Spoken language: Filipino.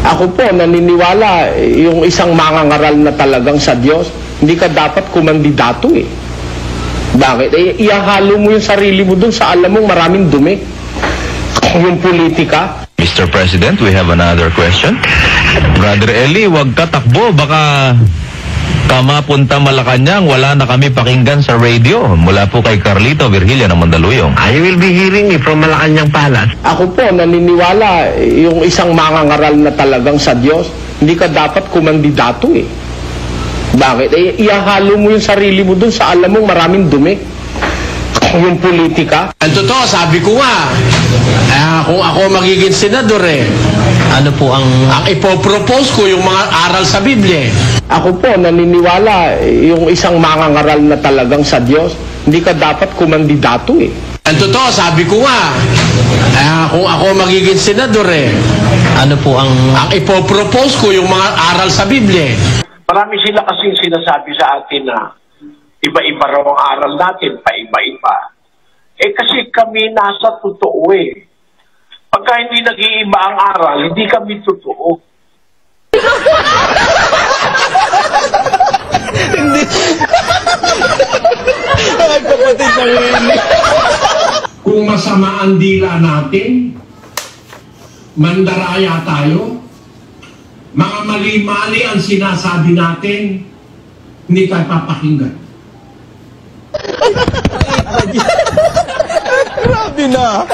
Ako po, naniniwala, yung isang mangangaral na talagang sa Diyos, hindi ka dapat kumandidato eh. Bakit? Ihahalo mo yung sarili mo dun sa alam mong maraming dumi. Yung politika. Mr. President, we have another question. Brother Eli, wag ka takbo. Baka mapunta Malacanang, wala na kami pakinggan sa radio. Mula po kay Carlito Virgilio ng Mandaluyong. I will be hearing from Malacanang Palace. Ako po, naniniwala, yung isang mangangaral na talagang sa Diyos, hindi ka dapat kumandidato eh. Bakit? Ihahalo mo yung sarili mo dun sa alam mong maraming dumi. Yung politika. Ang totoo, sabi ko nga, kung ako magiging senador Ano po ang ipopropose ko yung mga aral sa Biblia. Ako po, naniniwala, yung isang mangangaral na talagang sa Diyos, hindi ka dapat kumandidato eh. Ang totoo, sabi ko nga, kung ako magiging senador ano po ang ipopropose ko yung mga aral sa Biblia. Marami sila kasing sinasabi sa atin na iba-iba raw ang aral natin, paiba-iba. Kasi kami nasa totoo eh. Pagka hindi nag-iiba ang aral, hindi kami totoo. Ay, kapatid ng Willie. Kung masama ang dila natin, mandaraya tayo, mga mali-mali ang sinasabi natin, hindi tayo papakinggan. Grabe na.